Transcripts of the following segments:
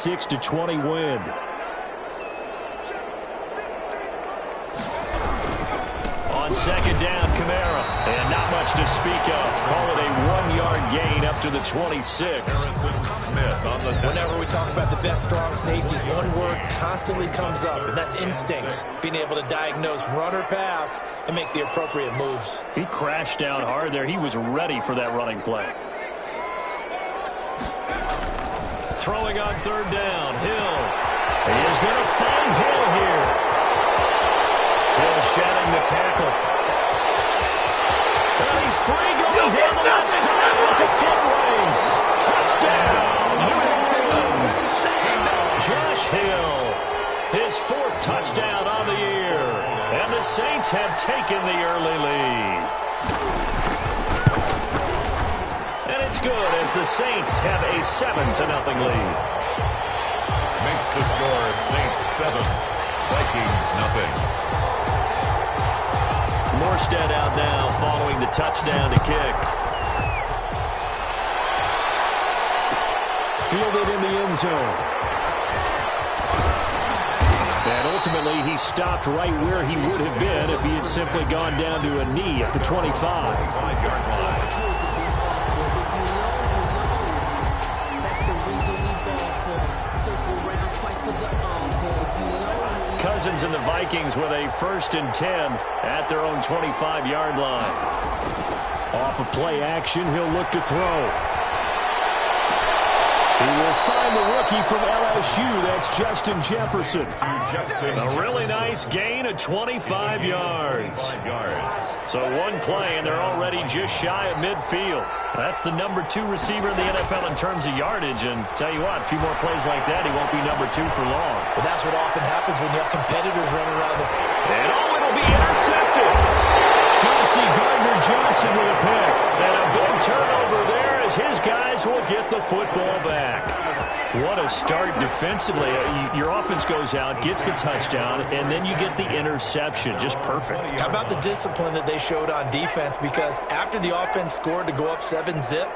26-20 win. On second down, Kamara. And not much to speak of. Call it a 1-yard gain up to the 26. Whenever we talk about the best strong safeties, one word constantly comes up, and that's instincts. Being able to diagnose run or pass and make the appropriate moves. He crashed down hard there. He was ready for that running play. Throwing on third down, Hill. He is going to find Hill here. Hill shedding the tackle. And he's free going down the left side. It's a foot race. Touchdown, New Orleans. Josh Hill, his 4th touchdown on the year. And the Saints have taken the early lead. And it's good as the Saints have a 7-0 lead. Makes the score Saints 7, Vikings nothing. Morstead out now following the touchdown to kick. Fielded in the end zone. And ultimately he stopped right where he would have been if he had simply gone down to a knee at the 25. 5-yard line. Cousins and the Vikings with a 1st and 10 at their own 25-yard line. Off of play action, he'll look to throw. He will find the rookie from LSU. That's Justin Jefferson. A really nice gain of 25 yards. So one play, and they're already just shy of midfield. That's the number 2 receiver in the NFL in terms of yardage. And tell you what, a few more plays like that, he won't be number 2 for long. But that's what often happens when you have competitors running around the field. And it'll be intercepted. Chauncey Gardner-Johnson with a pick. And a big turnover there as his guys will get the football back. What a start defensively. Your offense goes out, gets the touchdown, and then you get the interception. Just perfect. How about the discipline that they showed on defense? Because after the offense scored to go up 7-zip,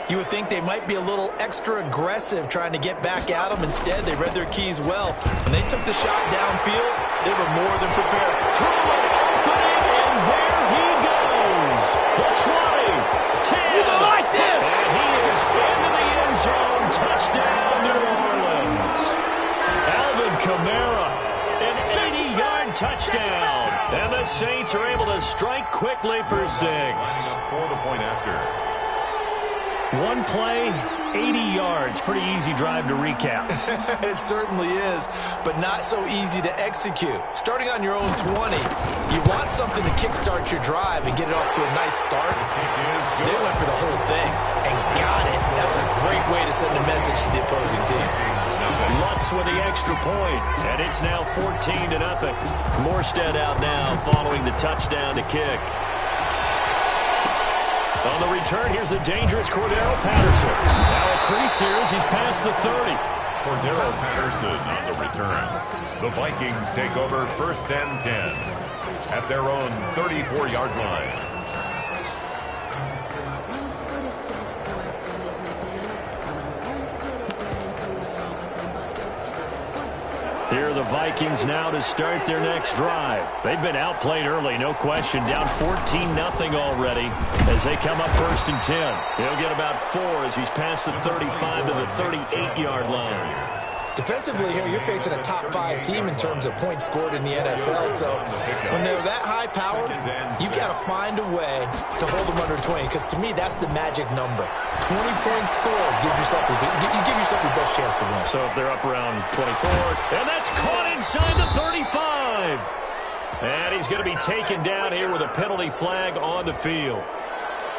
you would think they might be a little extra aggressive trying to get back at them. Instead, they read their keys well. When they took the shot downfield, they were more than prepared. Throw it, opening, and there he goes. The 20, 10, you like this? And he is into the end zone. Touchdown, New Orleans. Alvin Kamara, an 80-yard touchdown. And the Saints are able to strike quickly for 6. For the point after. One play, 80 yards. Pretty easy drive to recap. It certainly is, but not so easy to execute. Starting on your own 20, you want something to kickstart your drive and get it off to a nice start. They went for the whole thing and got it. That's a great way to send a message to the opposing team. Lutz with the extra point, and it's now 14-0. Morstead out now following the touchdown to kick. On the return, here's the dangerous Cordero Patterson. Now a crease here as he's past the 30. Cordero Patterson on the return. The Vikings take over 1st and 10 at their own 34-yard line. Here are the Vikings now to start their next drive. They've been outplayed early, no question. Down 14-0 already as they come up 1st and 10. He'll get about 4 as he's past the 35 to the 38-yard line. Defensively here, you're facing a top-5 team in terms of points scored in the NFL. So when they're that high-powered, you've got to find a way to hold them under 20. Because to me, that's the magic number. 20 points scored gives yourself you give yourself your best chance to win. So if they're up around 24, and that's caught inside the 35. And he's going to be taken down here with a penalty flag on the field.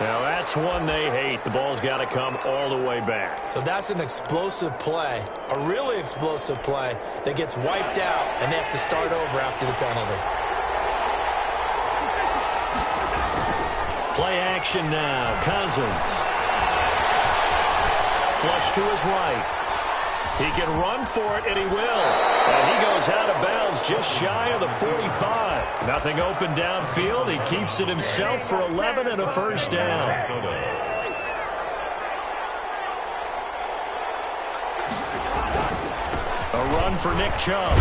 Now that's one they hate. The ball's got to come all the way back. So that's an explosive play, a really explosive play that gets wiped out, and they have to start over after the penalty. Play action now. Cousins. Flush to his right. He can run for it, and he will. And he goes out of bounds just shy of the 45. Nothing open downfield. He keeps it himself for 11 and a first down. run for Nick Chubb.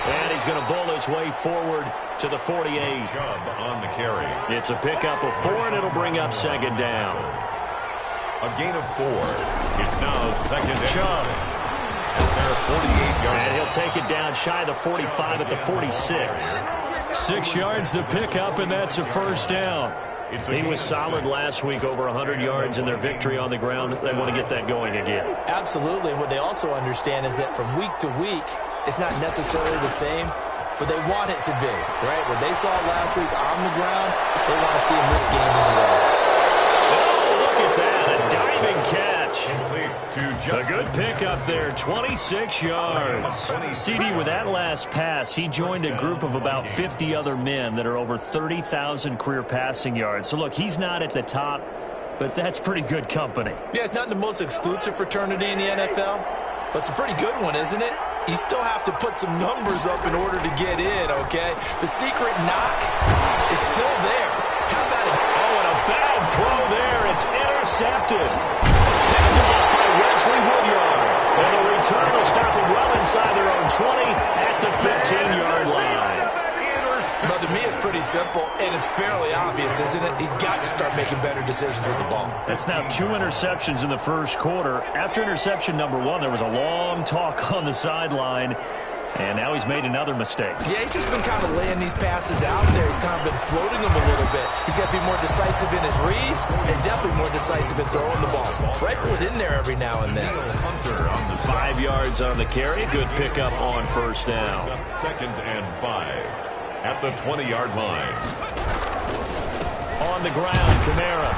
And he's going to bull his way forward to the 48. Chubb on the carry. It's a pickup of 4, and it'll bring up second down. A gain of 4. It's now second and Chubb. 6. At their 48 yards. And he'll take it down shy of the 45 at the 46. 6 yards the pickup, and that's a first down. He was solid last week, over 100 yards in their victory on the ground. They want to get that going again. Absolutely. What they also understand is that from week to week, it's not necessarily the same, but they want it to be, right? What they saw last week on the ground, they want to see in this game as well. Oh, look at that, a diving catch. A good pickup there, 26 yards. CD, with that last pass, he joined a group of about 50 other men that are over 30,000 career passing yards. So, look, he's not at the top, but that's pretty good company. Yeah, it's not the most exclusive fraternity in the NFL, but it's a pretty good one, isn't it? You still have to put some numbers up in order to get in, okay? The secret knock is still there. How about it? Oh, and a bad throw there. It's intercepted. Picked off by Wesley Woodyard. And the return will stop them well inside their own 20 at the 15-yard line. But to me, it's pretty simple, and it's fairly obvious, isn't it? He's got to start making better decisions with the ball. That's now 2 interceptions in the first quarter. After interception number 1, there was a long talk on the sideline, and now he's made another mistake. Yeah, he's just been kind of laying these passes out there. He's kind of been floating them a little bit. He's got to be more decisive in his reads and definitely more decisive in throwing the ball. Rifle it in there every now and then. 5 yards on the carry. Good pickup on first down. Second and 5. At the 20-yard line. On the ground, Kamara.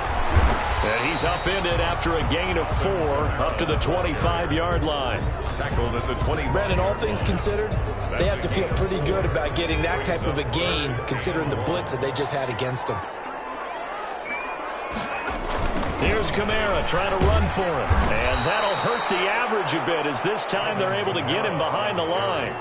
And he's upended after a gain of 4 up to the 25-yard line. Tackled at the 20. Brandon, all things considered, they have to feel pretty good about getting that type of a gain considering the blitz that they just had against them. Here's Kamara trying to run for him. And that'll hurt the average a bit as this time they're able to get him behind the line.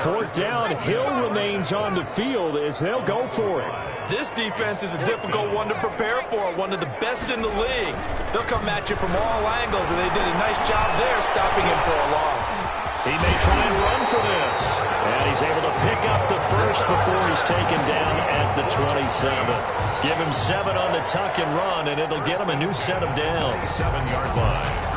4th down, Hill remains on the field as they'll go for it. This defense is a difficult one to prepare for, one of the best in the league. They'll come at you from all angles, and they did a nice job there stopping him for a loss. He may try and run for this. And he's able to pick up the first before he's taken down at the 27. Give him 7 on the tuck and run, and it'll get him a new set of downs. 7-yard line.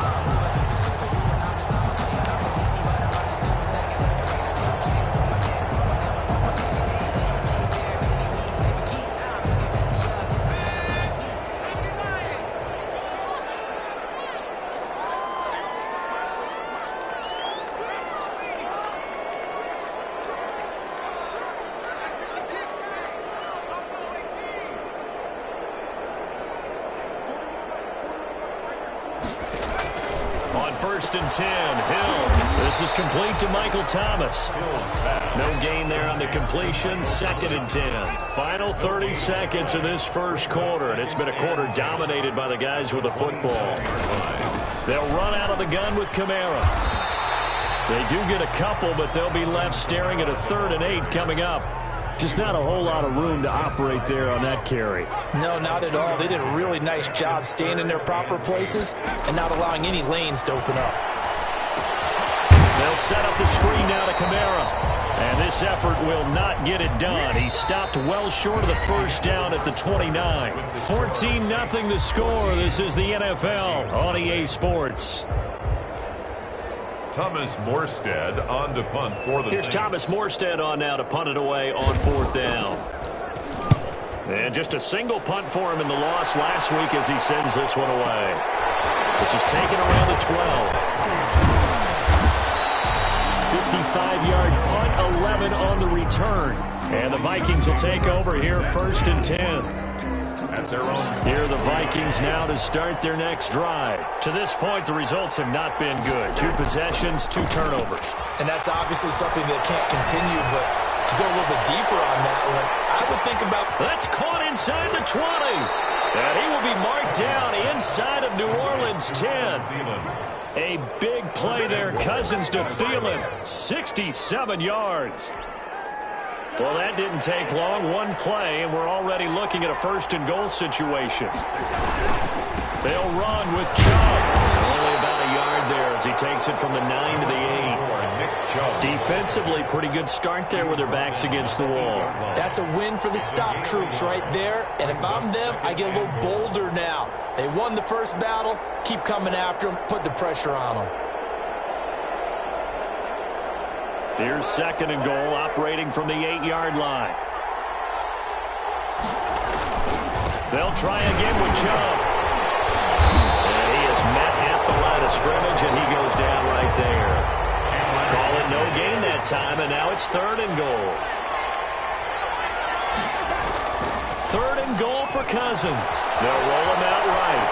First and 10, Hill. This is complete to Michael Thomas. No gain there on the completion. 2nd and 10. Final 30 seconds of this first quarter, and it's been a quarter dominated by the guys with the football. They'll run out of the gun with Kamara. They do get a couple, but they'll be left staring at a 3rd and 8 coming up. Just not a whole lot of room to operate there on that carry. No, not at all. They did a really nice job staying in their proper places and not allowing any lanes to open up. They'll set up the screen now to Kamara. And this effort will not get it done. He stopped well short of the first down at the 29. 14-0 the score. This is the NFL on EA Sports. Thomas Morstead on to punt for the Here's Saints. Thomas Morstead on now to punt it away on 4th down. And just a single punt for him in the loss last week as he sends this one away. This is taken around the 12. 55-yard punt, 11 on the return. And the Vikings will take over here 1st and 10. At their own. Here are the Vikings now to start their next drive. To this point, the results have not been good. 2 possessions, 2 turnovers. And that's obviously something that can't continue, but to go a little bit deeper on that one, I would think about... That's caught inside the 20. And he will be marked down inside of New Orleans 10. A big play there, Cousins to Thielen. 67 yards. Well, that didn't take long. 1 play, and we're already looking at a 1st and goal situation. They'll run with Chubb. Only about a yard there as he takes it from the 9 to the 8. Defensively, pretty good start there with their backs against the wall. That's a win for the stop troops right there. And if I'm them, I get a little bolder now. They won the first battle. Keep coming after them. Put the pressure on them. Here's 2nd and goal, operating from the 8-yard line. They'll try again with Chubb. And he is met at the line of scrimmage, and he goes down right there. Call it no gain that time, and now it's 3rd and goal. 3rd and goal for Cousins. They'll roll him out right.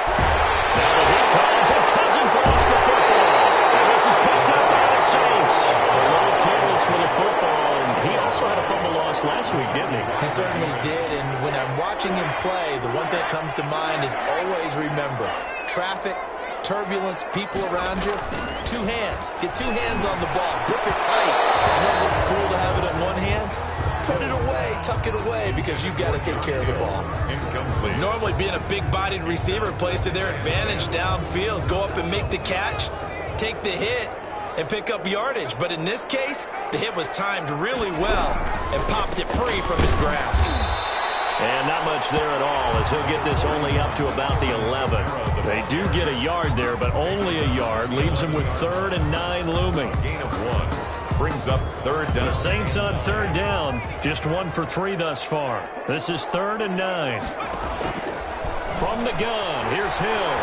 Now the hit comes, and Cousins lost the football. And this is picked up by the Saints. A little careless with the football, and he also had a fumble loss last week, didn't he? He certainly did, and when I'm watching him play, the one thing that comes to mind is always remember, traffic, turbulence, people around you, 2 hands. Get 2 hands on the ball. Grip it tight. I know it looks cool to have it in one hand. Put it away, tuck it away, because you've got to take care of the ball. Incomplete. Normally, being a big-bodied receiver plays to their advantage downfield. Go up and make the catch, take the hit, and pick up yardage. But in this case, the hit was timed really well and popped it free from his grasp. And not much there at all, as he'll get this only up to about the 11. They do get a yard there, but only a yard. Leaves him with 3rd and 9 looming. Gain of 1. Brings up 3rd down. The Saints on 3rd down. Just 1 for 3 thus far. This is 3rd and 9. From the gun, here's Hill.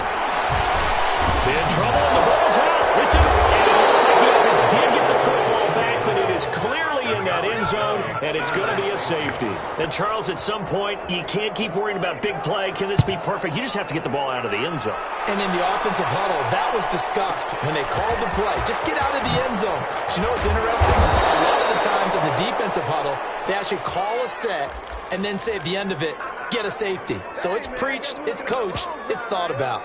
In trouble, and the ball's out. It's in. And it looks like the offense did get the football back, but it is clearly in that end zone, and it's going to be a safety. And, Charles, at some point, you can't keep worrying about big play. Can this be perfect? You just have to get the ball out of the end zone. And in the offensive huddle, that was discussed when they called the play. Just get out of the end zone. But you know what's interesting? A lot of the times in the defensive huddle, they actually call a set and then say at the end of it, get a safety. So it's preached, it's coached, it's thought about.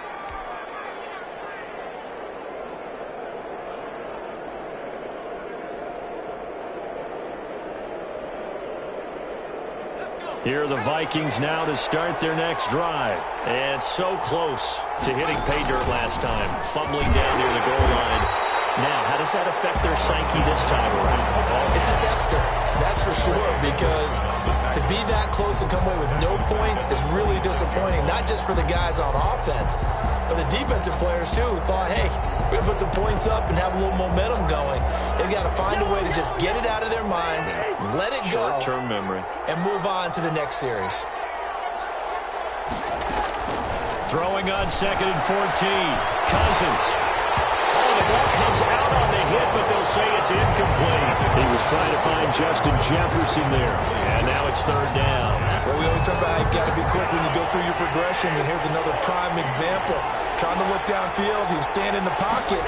Here are the Vikings now to start their next drive. And so close to hitting pay dirt last time. Fumbling down near the goal line. Now, how does that affect their psyche this time around? It's a tester, that's for sure, because to be that close and come away with no points is really disappointing, not just for the guys on offense, but the defensive players, too, who thought, hey, we're going to put some points up and have a little momentum going. They've got to find a way to just get it out of their minds, let it go, short-term memory, and move on to the next series. Throwing on 2nd and 14. Cousins. Oh, the ball comes out on the hit, but they'll say it's incomplete. He was trying to find Justin Jefferson there. And now it's 3rd down. Well, we always talk about how you've got to be quick when you go through your progressions, and here's another prime example. Trying to look downfield, he was standing in the pocket,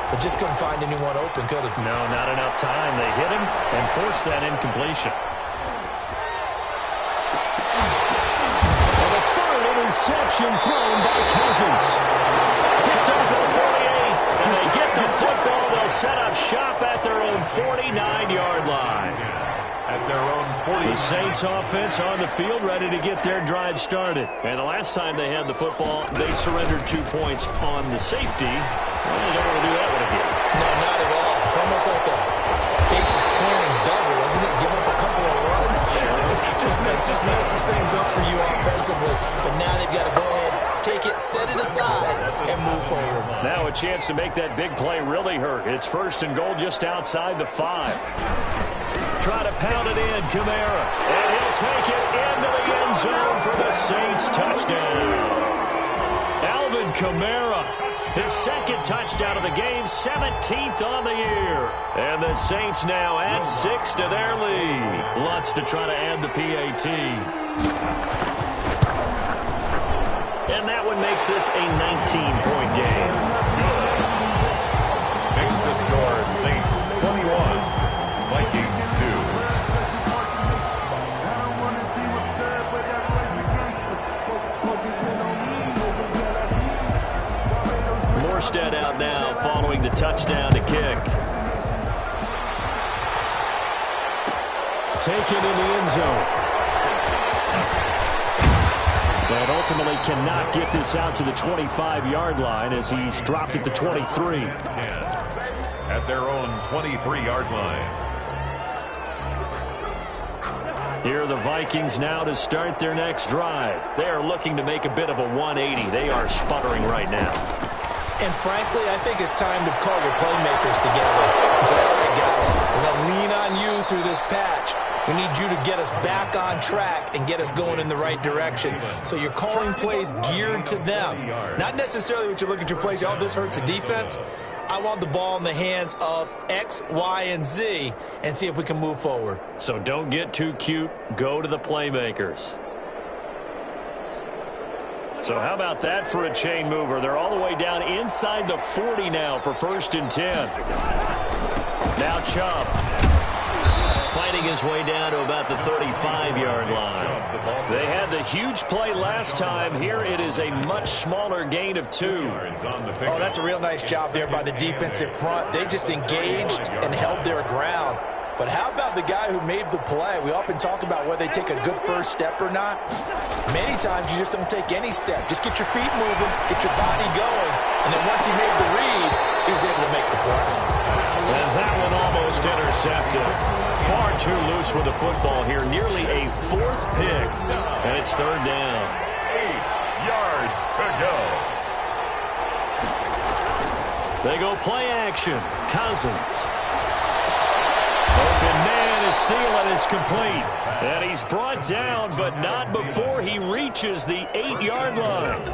but just couldn't find anyone open, could he? No, not enough time. They hit him and forced that incompletion. And a 3rd interception thrown by Cousins. Picked off at the 48. And they get the football. They'll set up shop at their own 49-yard line. At their own 40. The Saints offense on the field, ready to get their drive started. And the last time they had the football, they surrendered 2 points on the safety. Well, you don't want to do that one again. No, not at all. It's almost like a bases clearing double, isn't it? Give up a couple of runs. just messes things up for you offensively. But now they've got to go ahead, take it, set it aside, and move forward. Now a chance to make that big play really hurt. It's 1st and goal just outside the 5. Try to pound it in, Kamara. And he'll take it into the end zone for the Saints touchdown. Alvin Kamara, his 2nd touchdown of the game, 17th on the year. And the Saints now add 6 to their lead. Lutz to try to add the PAT. And that one makes this a 19-point game. Makes the score Saints 21. Vikings 2. Morstead out now following the touchdown to kick. Taken in the end zone. And ultimately cannot get this out to the 25-yard line as he's dropped at the 23. 10 at their own 23-yard line. Here are the Vikings now to start their next drive. They are looking to make a bit of a 180. They are sputtering right now. And frankly, I think it's time to call your playmakers together and say, all right, guys, we're going to lean on you through this patch. We need you to get us back on track and get us going in the right direction. So you're calling plays geared to them. Not necessarily what you look at your plays, oh, this hurts the defense. I want the ball in the hands of X, Y, and Z and see if we can move forward. So don't get too cute. Go to the playmakers. So how about that for a chain mover? They're all the way down inside the 40 now for 1st and 10. Now Chubb fighting his way down to about the 35-yard line. They had the huge play last time. Here it is a much smaller gain of 2. Oh, that's a real nice job there by the defensive front. They just engaged and held their ground. But how about the guy who made the play? We often talk about whether they take a good first step or not. Many times you just don't take any step. Just get your feet moving, get your body going. And then once he made the read, he was able to make the play. And that one almost intercepted. Far too loose with the football here. Nearly a 4th pick. And it's 3rd down. 8 yards to go. They go play action. Cousins. Open man is Thielen. It's complete. And he's brought down, but not before he reaches the 8-yard line.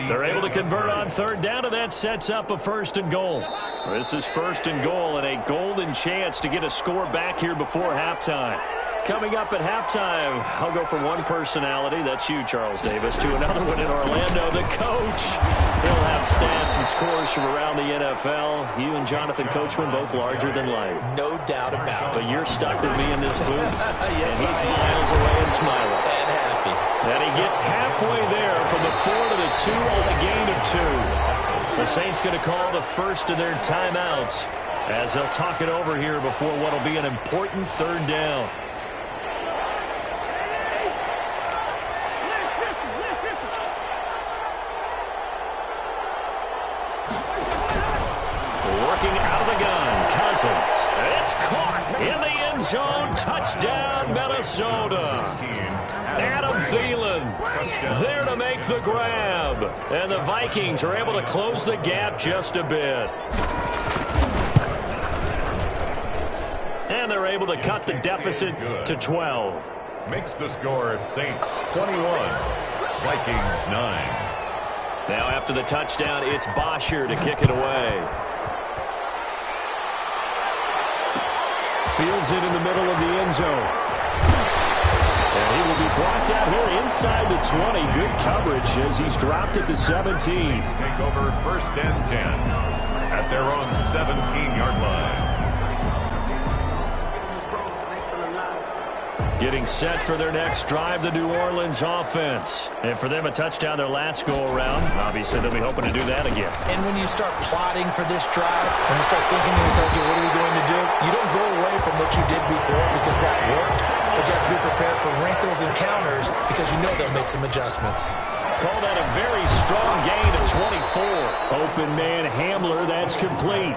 They're able to convert on 3rd down, and that sets up a 1st and goal. This is 1st and goal and a golden chance to get a score back here before halftime. Coming up at halftime, I'll go from one personality, that's you, Charles Davis, to another one in Orlando, the coach. He'll have stats and scores from around the NFL. You and Jonathan Coachman both larger than life. No doubt about it. But you're stuck with me in this booth. Yes, and he's I am. miles away and smiling. And happy. And he gets halfway there from the 4 to the 2 on a gain of 2. The Saints going to call the first of their timeouts as they'll talk it over here before what will be an important 3rd down. Working out of the gun, Cousins. It's caught in the end zone. Touchdown, Minnesota. Adam Thielen there to make the grab. And the Vikings are able to close the gap just a bit. And they're able to cut the deficit to 12. Makes the score Saints 21, Vikings 9. Now after the touchdown, it's Bosher to kick it away. Fields it in the middle of the end zone. And he will be brought down here inside the 20. Good coverage as he's dropped at the 17. Take over 1st and 10 at their own 17-yard line. Getting set for their next drive, the New Orleans offense. And for them, a touchdown their last go-around. Obviously, they'll be hoping to do that again. And when you start plotting for this drive, when you start thinking to yourself, okay, what are we going to do? You don't go away from what you did before because that worked. But you have to be prepared for wrinkles and counters because you know they'll make some adjustments. Call that a very strong gain of 24. Open man Hamler, that's complete.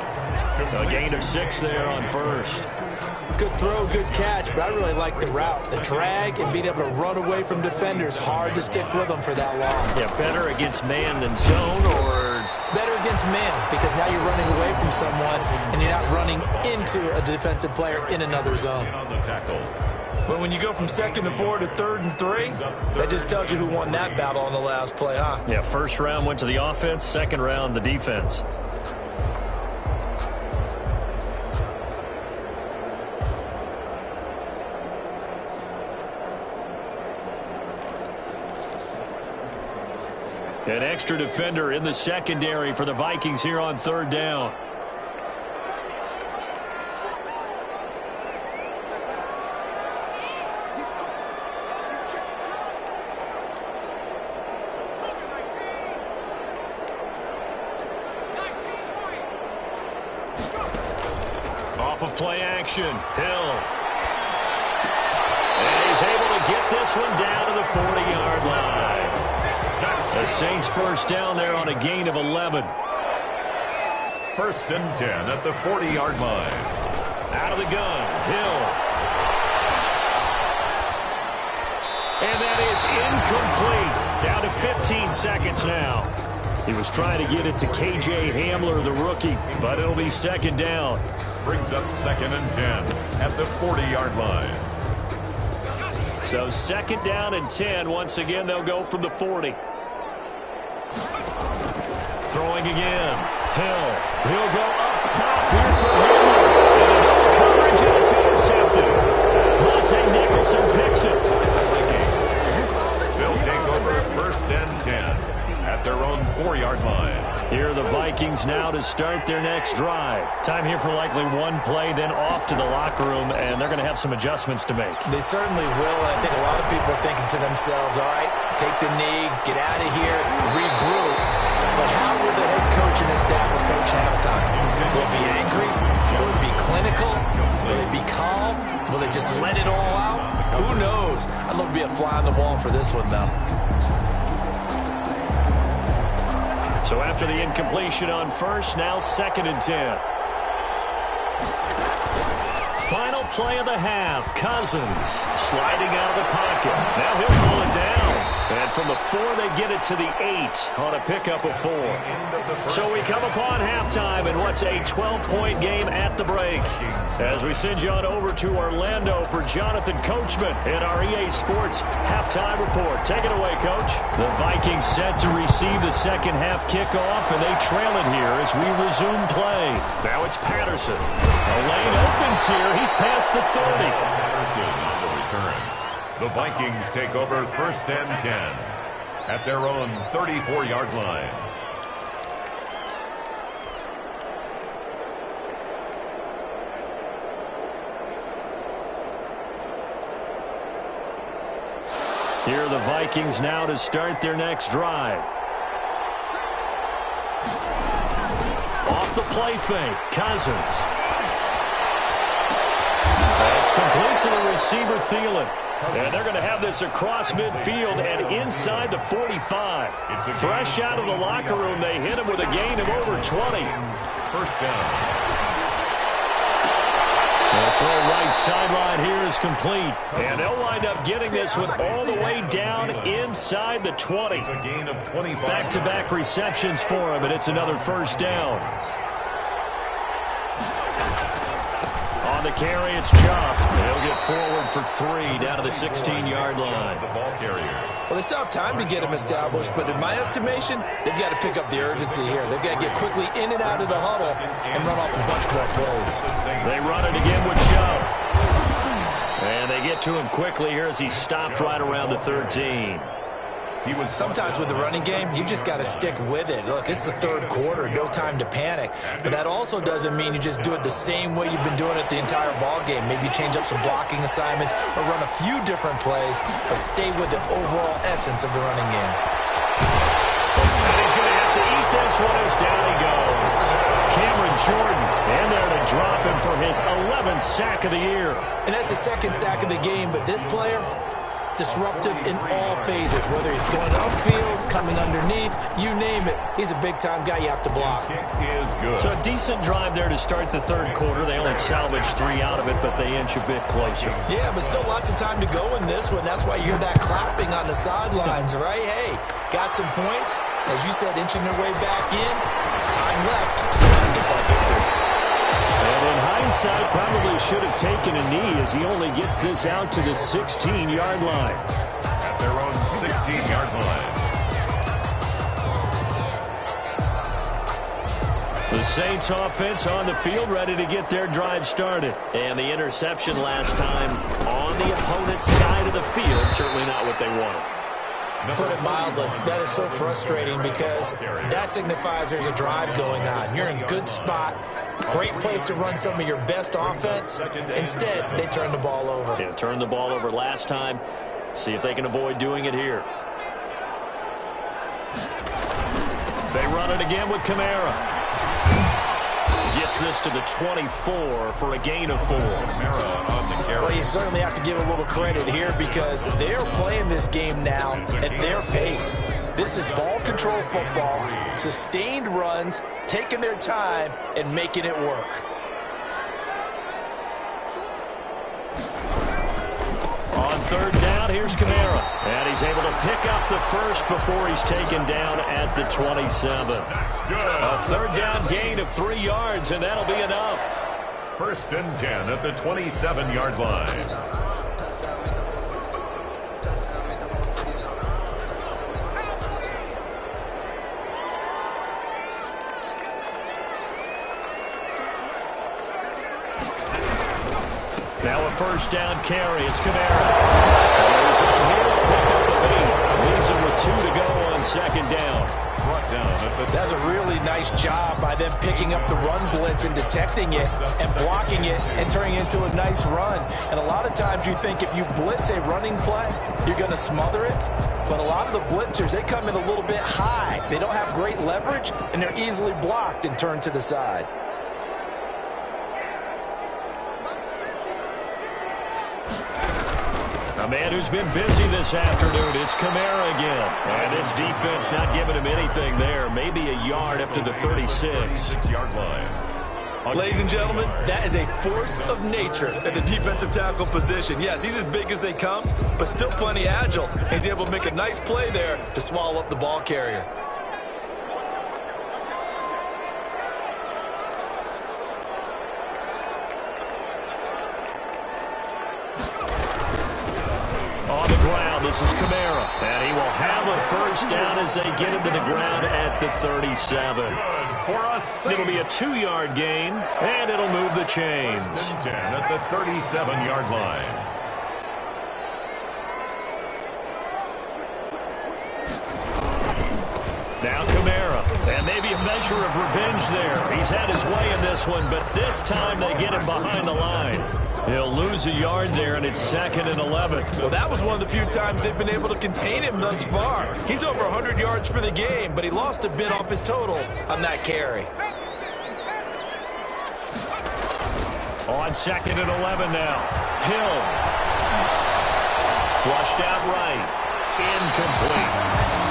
A gain of 6 there on 1st. Good throw, good catch, but I really like the route. The drag and being able to run away from defenders, hard to stick with them for that long. Yeah, better against man than zone, or better against man because now you're running away from someone and you're not running into a defensive player in another zone. On the tackle. But when you go from 2nd and 4 to 3rd and 3, that just tells you who won that battle on the last play, huh? Yeah, 1st round went to the offense, 2nd round the defense. An extra defender in the secondary for the Vikings here on 3rd down. Off of play action, Hill. And he's able to get this one down to the 40-yard line. The Saints first down there on a gain of 11. First and 10 at the 40-yard line. Out of the gun, Hill. And that is incomplete. Down to 15 seconds now. He was trying to get it to K.J. Hamler, the rookie, but it'll be second down. Brings up second and 10 at the 40-yard line. So second down and 10. Once again, they'll go from the 40. Throwing again. Hill. He'll go up top here for Hamler. And double coverage, and it's intercepted. Monte Nicholson picks it. They'll take over first and 10 at their own 4-yard line. Here are the Vikings now to start their next drive. Time here for likely one play, then off to the locker room, and they're going to have some adjustments to make. They certainly will, and I think a lot of people are thinking to themselves, all right, take the knee, get out of here, regroup. But how will the head coach and his staff approach halftime? Will it be angry? Will it be clinical? Will it be calm? Will they just let it all out? Who knows? I'd love to be a fly on the wall for this one, though. So after the incompletion on first, now second and 10. Final play of the half. Cousins sliding out of the pocket. Now he'll pull it down. And from the 4, they get it to the 8 on a pickup of 4. So we come upon halftime in what's a 12-point game at the break. As we send you on over to Orlando for Jonathan Coachman in our EA Sports halftime report. Take it away, Coach. The Vikings set to receive the second half kickoff, and they trail it here as we resume play. Now it's Patterson. A lane opens here. He's past the 30. Patterson on the return. The Vikings take over first and 10 at their own 34-yard line. Here are the Vikings now to start their next drive. Off the play fake, Cousins. That's complete to the receiver, Thielen. And they're going to have this across midfield and inside the 45. Fresh out of the locker room, they hit him with a gain of over 20. First down. The throw right sideline here is complete. And they'll wind up getting this one all the way down inside the 20. It's a gain of 25. Back-to-back receptions for him, and it's another first down. On the carry, it's Chubb. He'll get forward for 3 down to the 16-yard line. The ball carrier. Well, they still have time to get him established, but in my estimation, they've got to pick up the urgency here. They've got to get quickly in and out of the huddle and run off a bunch more plays. They run it again with Chubb. And they get to him quickly here as he stopped right around the 13. Sometimes with the running game, you've just got to stick with it. Look, it's the third quarter, no time to panic. But that also doesn't mean you just do it the same way you've been doing it the entire ball game. Maybe change up some blocking assignments or run a few different plays, but stay with the overall essence of the running game. And he's going to have to eat this one as down he goes. Cameron Jordan in there to drop him for his 11th sack of the year. And that's the second sack of the game, but this player, disruptive in all phases, whether he's going upfield, coming underneath, you name it. He's a big-time guy you have to block. Kick is good. So a decent drive there to start the third quarter. They only salvaged 3 out of it, but they inch a bit closer. Yeah, but still lots of time to go in this one. That's why you hear that clapping on the sidelines, right? Hey, got some points. As you said, inching their way back in. Time left to try and get that victory. And in hindsight, probably should have taken a knee as he only gets this out to the 16-yard line. At their own 16-yard line. The Saints offense on the field ready to get their drive started. And the interception last time on the opponent's side of the field, certainly not what they wanted. Put it mildly, that is so frustrating because that signifies there's a drive going on. You're in good spot, great place to run some of your best offense. Instead, they turn the ball over. Yeah, turned the ball over last time. See if they can avoid doing it here. They run it again with Kamara. gets this to the 24 for a gain of 4. Well, you certainly have to give a little credit here because they're playing this game now at their pace. This is ball control football, sustained runs, taking their time, and making it work. On third down, here's Kamara. And he's able to pick up the first before he's taken down at the 27. A third down gain of 3 yards, and that'll be enough. 1st and 10 at the 27-yard line. Now a first down carry. It's Kamara. He's on here to pick up the lead. Leaves him with 2 to go on 2nd down. Brought down at the... That's a really nice job by them picking up the run blitz and detecting it and blocking it and turning it into a nice run. And a lot of times you think if you blitz a running play, you're going to smother it. But a lot of the blitzers, they come in a little bit high. They don't have great leverage, and they're easily blocked and turned to the side. A man who's been busy this afternoon, it's Kamara again. And this defense not giving him anything there. Maybe a yard up to the 36-yard line. Ladies and gentlemen, that is a force of nature at the defensive tackle position. Yes, he's as big as they come, but still plenty agile. He's able to make a nice play there to swallow up the ball carrier. This is Kamara, and he will have a first down as they get him to the ground at the 37. It'll be a 2-yard gain, and it'll move the chains. 10 at the 37-yard line. Now Kamara, and maybe a measure of revenge there. He's had his way in this one, but this time they get him behind the line. He'll lose a yard there, and it's 2nd and 11. Well, that was one of the few times they've been able to contain him thus far. He's over 100 yards for the game, but he lost a bit off his total on that carry. On 2nd and 11 now. Hill. Flushed out right. Incomplete.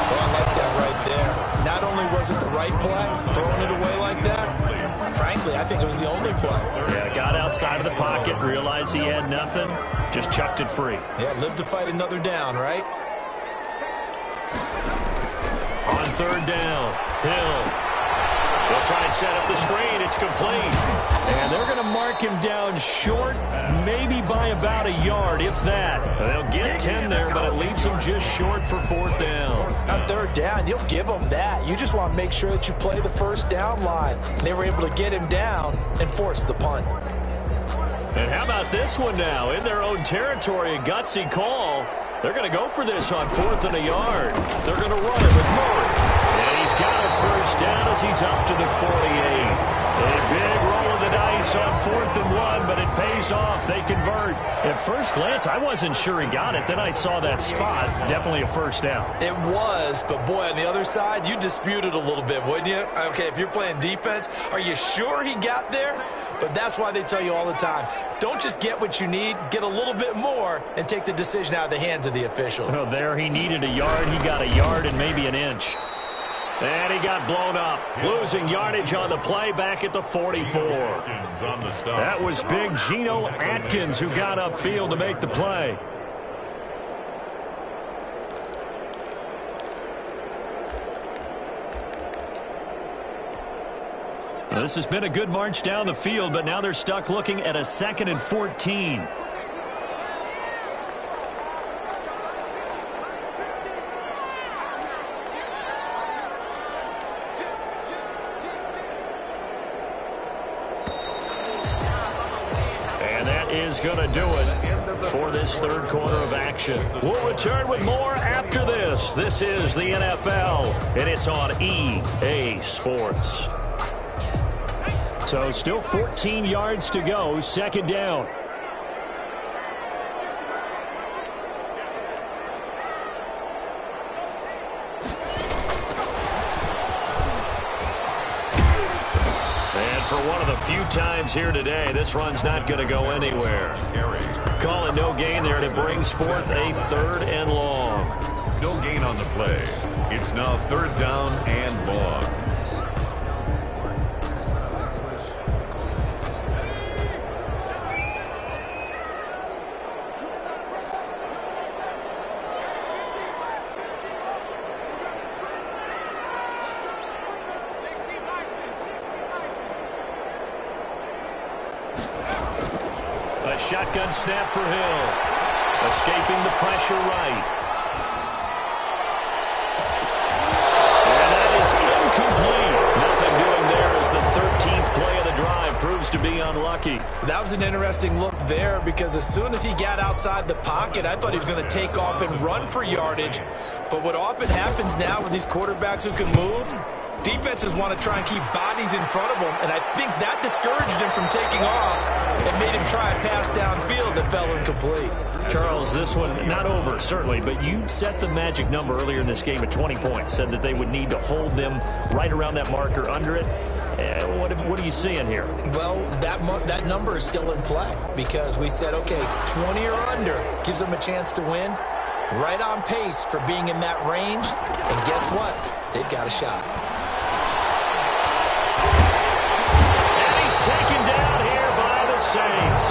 So I like that right there. Not only was it the right play, throwing it away like that, frankly, I think it was the only play. Yeah, got outside of the pocket, realized he had nothing, just chucked it free. Yeah, live to fight another down, right? On third down, Hill. They'll try and set up the screen. It's complete. And they're going to mark him down short, maybe by about a yard, if that. They'll get 10 there, but it leaves them just short for 4th down. On third down, you'll give them that. You just want to make sure that you play the first down line. They were able to get him down and force the punt. And how about this one now? In their own territory, a gutsy call. They're going to go for this on 4th and a yard. They're going to run it with Murray. And he's got a first down as he's up to the 48. A big roll of the dice on 4th and 1, but it pays off. They convert. At first glance, I wasn't sure he got it. Then I saw that spot. Definitely a first down. It was, but boy, on the other side, you dispute it a little bit, wouldn't you? Okay, if you're playing defense, are you sure he got there? But that's why they tell you all the time, don't just get what you need, get a little bit more, and take the decision out of the hands of the officials. Oh, there he needed a yard. He got a yard and maybe an inch. And he got blown up, losing yardage on the play back at the 44. That was big Geno Atkins who got upfield to make the play. Well, this has been a good march down the field, but now they're stuck looking at a 2nd and 14. Is going to do it for this third quarter of action. We'll return with more after this. This is the NFL, and it's on EA Sports. So still 14 yards to go, 2nd down. For one of the few times here today. This run's not going to go anywhere. Call it no gain there, and it brings forth a 3rd and long. No gain on the play. It's now 3rd down and long. A shotgun snap for Hill. Escaping the pressure right. And that is incomplete. Nothing doing there as the 13th play of the drive proves to be unlucky. That was an interesting look there because as soon as he got outside the pocket, I thought he was going to take off and run for yardage. But what often happens now with these quarterbacks who can move, defenses want to try and keep bodies in front of them, and I think that discouraged him from taking off and made him try a pass downfield that fell incomplete. Charles, this one not over, certainly, but you set the magic number earlier in this game at 20 points, said that they would need to hold them right around that marker under it. What are you seeing here? Well, that number is still in play because we said, okay, 20 or under gives them a chance to win. Right on pace for being in that range, and guess what? They've got a shot. Taken down here by the Saints.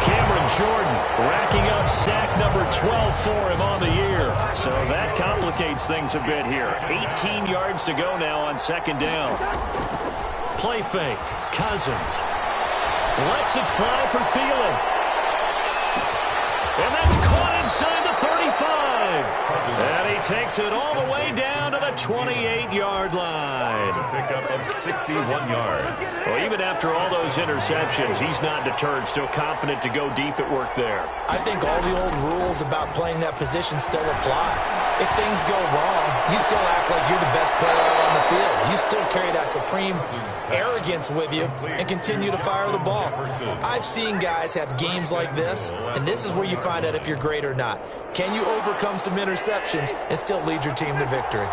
Cameron Jordan racking up sack number 12 for him on the year. So that complicates things a bit here. 18 yards to go now on 2nd down. Play fake. Cousins lets it fly for Thielen. And that's caught inside the 35. And he takes it all the way down to the 28-yard line. It's a pickup of 61 yards. Well, even after all those interceptions, he's not deterred, still confident to go deep at work there. I think all the old rules about playing that position still apply. If things go wrong, you still act like you're the best player on the field. You still carry that supreme arrogance with you and continue to fire the ball. I've seen guys have games like this, and this is where you find out if you're great or not. Can you overcome some interceptions and still lead your team to victory?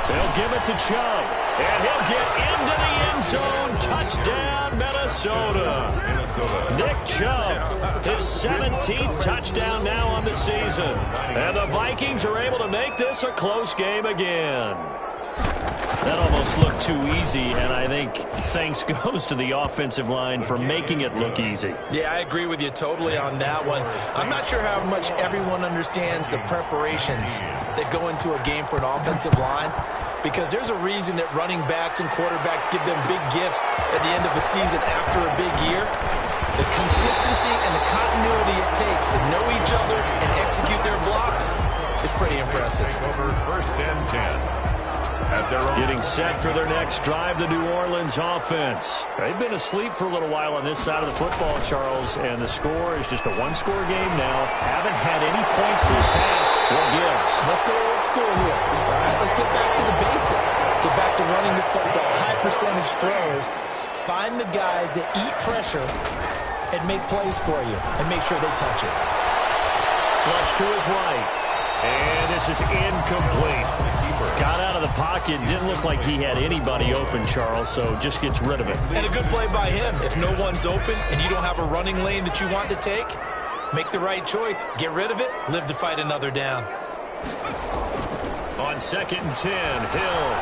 They'll give it to Chubb, and he'll get into the end zone. Touchdown, Minnesota. Nick Chubb, his 17th touchdown now on the season. And the Vikings are able to make this a close game again. That almost looked too easy, and I think thanks goes to the offensive line for making it look easy. Yeah, I agree with you totally on that one. I'm not sure how much everyone understands the preparations that go into a game for an offensive line, because there's a reason that running backs and quarterbacks give them big gifts at the end of a season after a big year. The consistency and the continuity it takes to know each other and execute their blocks is pretty impressive. Over 1st and 10. Getting set for their next drive, the New Orleans offense. They've been asleep for a little while on this side of the football, Charles, and the score is just a one-score game now. Haven't had any points this half. What gives? Let's go old school here. All right, let's get back to the basics. Get back to running the football, high-percentage throws. Find the guys that eat pressure and make plays for you and make sure they touch it. Flush to his right. And this is incomplete. Got out of the pocket. Didn't look like he had anybody open, Charles, so just gets rid of it. And a good play by him. If no one's open and you don't have a running lane that you want to take, make the right choice. Get rid of it. Live to fight another down. On 2nd and 10, Hill.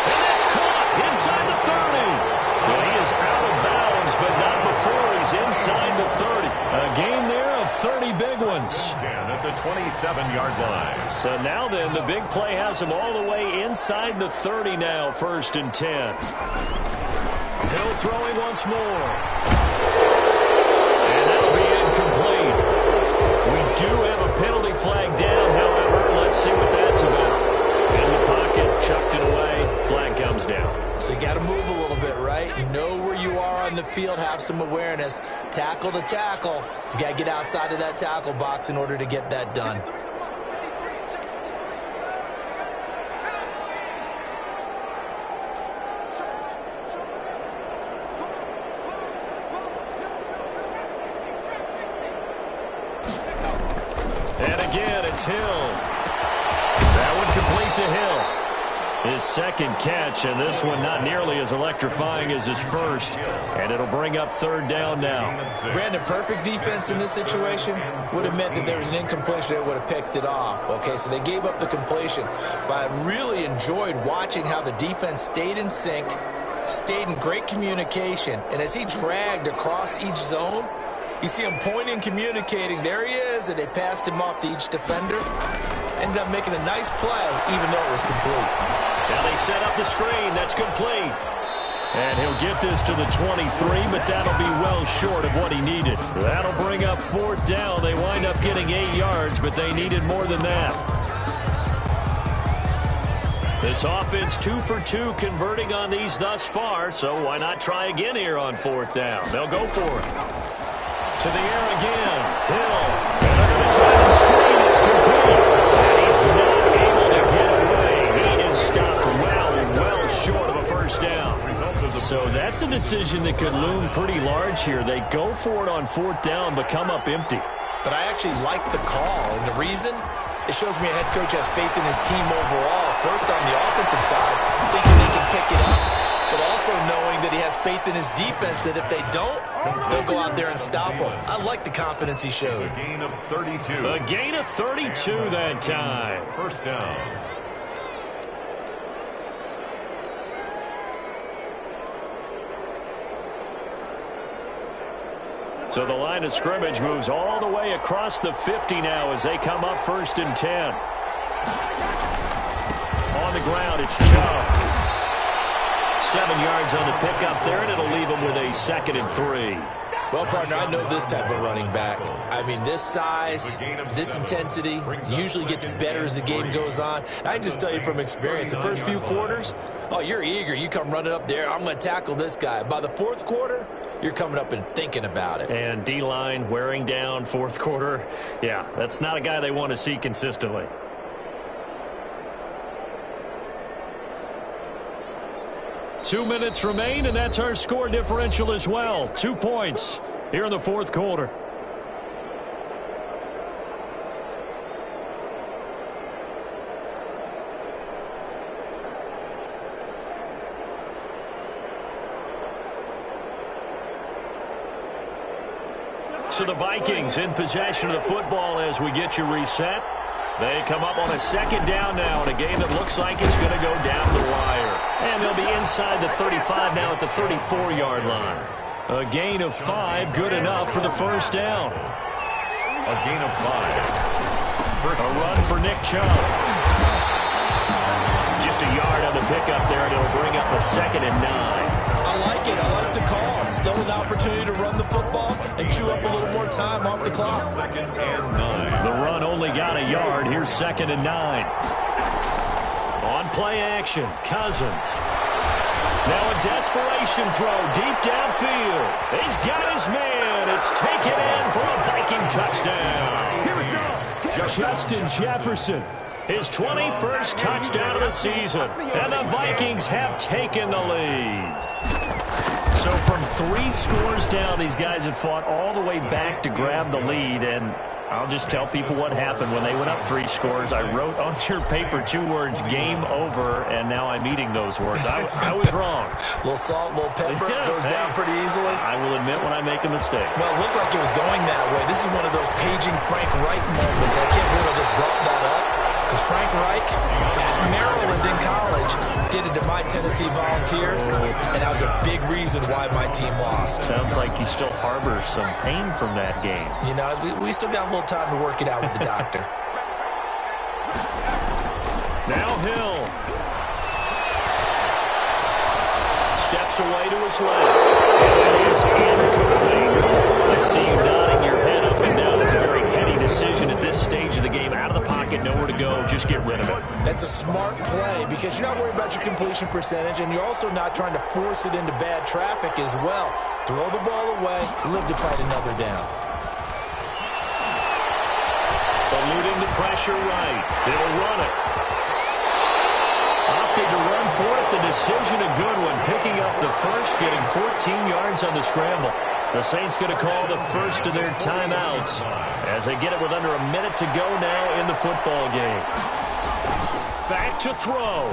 And that's caught inside the 30. Well, he is out of bounds, but not before he's inside the 30. A gain there of 30 big ones. 10 at the 27-yard line. So now then, the big play has him all the way inside the 30 now, 1st and 10. Hill throwing once more. And that'll be incomplete. We do have a penalty flag down, however. Let's see what that's about. In the pocket, chucked it away, flag comes down. So you got to move a little bit, right? You know where you are on the field, have some awareness. Tackle to tackle. You got to get outside of that tackle box in order to get that done. And again, it's Hill. That one complete to Hill. His second catch, and this one not nearly as electrifying as his first. And it'll bring up third down now. Brandon, perfect defense in this situation would have meant that there was an incompletion that would have picked it off. Okay, so they gave up the completion. But I really enjoyed watching how the defense stayed in sync, stayed in great communication. And as he dragged across each zone, you see him pointing, communicating. There he is, and they passed him off to each defender. Ended up making a nice play, even though it was complete. Now they set up the screen. That's complete. And he'll get this to the 23, but that'll be well short of what he needed. That'll bring up fourth down. They wind up getting 8 yards, but they needed more than that. This offense 2 for 2 converting on these thus far, so why not try again here on fourth down? They'll go for it. To the air again. Hill. And they're going to try the screen. It's complete. And he's not able to get away. He is stopped well short of a first down. So that's a decision that could loom pretty large here. They go for it on fourth down, but come up empty. But I actually like the call, and the reason? It shows me a head coach has faith in his team overall. First on the offensive side, thinking they can pick it up, but also knowing that he has faith in his defense that if they don't, they'll go out there and stop him. I like the confidence he showed. A gain of 32. A gain of 32 that time. First down. So the line of scrimmage moves all the way across the 50 now as they come up first and 10. On the ground, it's Chubb. 7 yards on the pickup there, and it'll leave him with a 2nd and 3. Well, partner, I know this type of running back. I mean, this size, this intensity usually gets better as the game goes on. I just tell you from experience, the first few quarters, oh, you're eager. You come running up there, I'm going to tackle this guy. By the fourth quarter, you're coming up and thinking about it. And D-line wearing down fourth quarter. Yeah, that's not a guy they want to see consistently. Two minutes remain, and that's our score differential as well. 2 points here in the fourth quarter. So the Vikings in possession of the football as we get you reset. They come up on a second down now in a game that looks like it's going to go down the wire. And they'll be inside the 35 now at the 34-yard line. A gain of 5, good enough for the first down. A gain of 5. A run for Nick Chubb. Just a yard on the pickup there, and it'll bring up a 2nd and 9. I like it. I like the call. Still an opportunity to run the football and chew up a little more time off the clock. 2nd and 9. The run only got a yard. Here's 2nd and 9. On play action, Cousins. Now a desperation throw deep downfield. He's got his man. It's taken in for a Viking touchdown. Here we go. Justin Jefferson. His 21st touchdown of the season. And the Vikings have taken the lead. So from 3 scores down, these guys have fought all the way back to grab the lead. And I'll just tell people what happened when they went up 3 scores. I wrote on your paper 2 words, game over, and now I'm eating those words. I was wrong. A little salt, a little pepper, goes down pretty easily. I will admit when I make a mistake. Well, it looked like it was going that way. This is one of those paging Frank Reich moments. I can't believe I just brought that up. Because Frank Reich at Maryland in college did it to my Tennessee Volunteers, and that was a big reason why my team lost. Sounds like you still harbor some pain from that game. You know, we still got a little time to work it out with the doctor. Now Hill. Steps away to his left. And it is incomplete. I see you nodding your head up and down. It's a very heady decision at this stage of the game. Out of the pocket, nowhere to go. Just get rid of it. That's a smart play because you're not worried about your completion percentage, and you're also not trying to force it into bad traffic as well. Throw the ball away, live to fight another down. Eluding the pressure right. He'll run it. Opted to run for it. The decision a good one. Picking up the first, getting 14 yards on the scramble. The Saints going to call the first of their timeouts as they get it with under a minute to go now in the football game. Back to throw.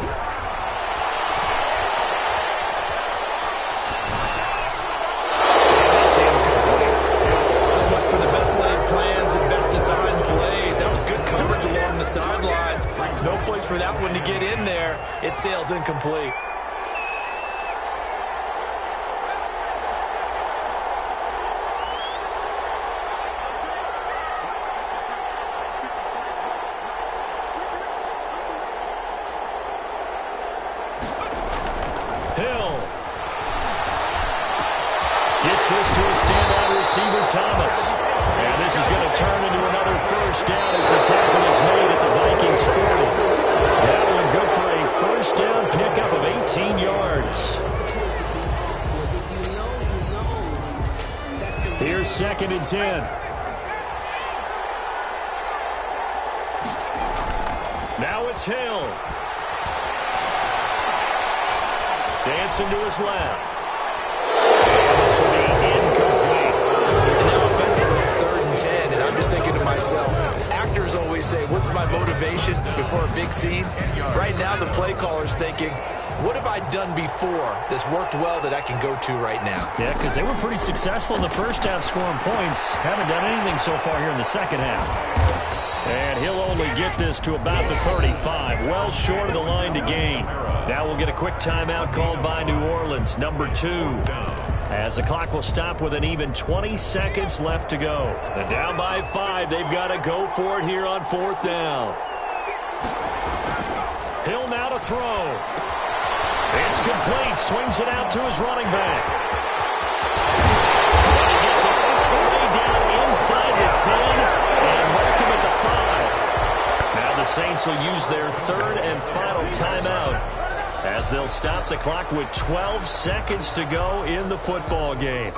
It sails incomplete. This to a standout receiver, Thomas. And this is going to turn into another first down as the tackle is made at the Vikings 40. That one good for a first down pickup of 18 yards. Here's 2nd and 10. Now it's Hill. Dancing to his left. It's 3rd and 10, and I'm just thinking to myself, actors always say, what's my motivation before a big scene? Right now, the play caller's thinking, what have I done before that's worked well that I can go to right now? Yeah, because they were pretty successful in the first half scoring points. Haven't done anything so far here in the second half. And he'll only get this to about the 35, well short of the line to gain. Now we'll get a quick timeout called by New Orleans, number 2. As the clock will stop with an even 20 seconds left to go. And down by 5, they've got to go for it here on 4th down. Hill now to throw. It's complete. Swings it out to his running back. And he gets it all the way down inside the 10 and mark him at the 5. Now the Saints will use their 3rd and final timeout, as they'll stop the clock with 12 seconds to go in the football game.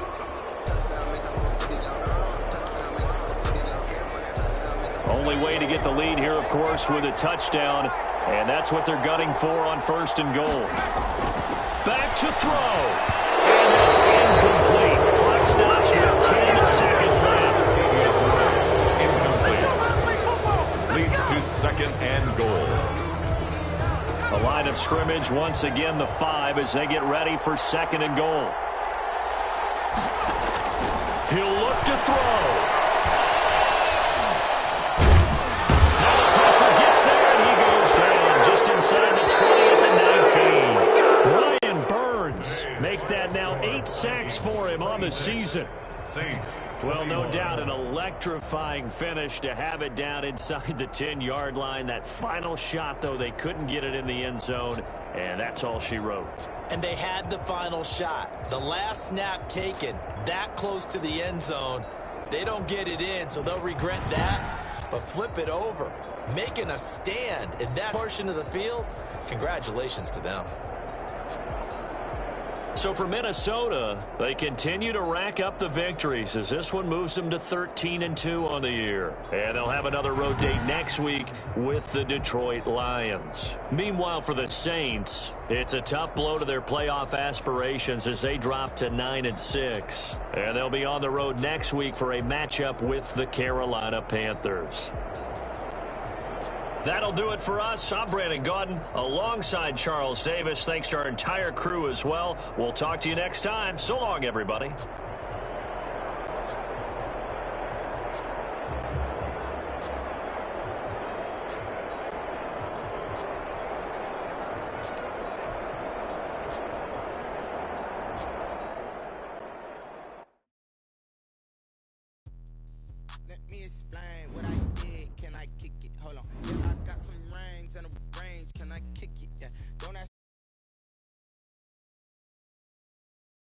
Only way to get the lead here, of course, with a touchdown, and that's what they're gunning for on 1st and goal. Back to throw, and that's incomplete. Clock stops with 10 seconds left. Incomplete. Leads to 2nd and goal. The line of scrimmage, once again, the 5 as they get ready for 2nd and goal. He'll look to throw. Now the pressure gets there, and he goes down just inside the 20 at the 19. Brian Burns make that now 8 sacks for him on the season. Saints. Well, no doubt an electrifying finish to have it down inside the 10-yard line. That final shot, though, they couldn't get it in the end zone, and that's all she wrote. And they had the final shot. The last snap taken that close to the end zone. They don't get it in, so they'll regret that. But flip it over. Making a stand in that portion of the field, congratulations to them. So for Minnesota, they continue to rack up the victories as this one moves them to 13-2 on the year. And they'll have another road date next week with the Detroit Lions. Meanwhile, for the Saints, it's a tough blow to their playoff aspirations as they drop to 9-6. And they'll be on the road next week for a matchup with the Carolina Panthers. That'll do it for us. I'm Brandon Gaudin alongside Charles Davis. Thanks to our entire crew as well. We'll talk to you next time. So long, everybody.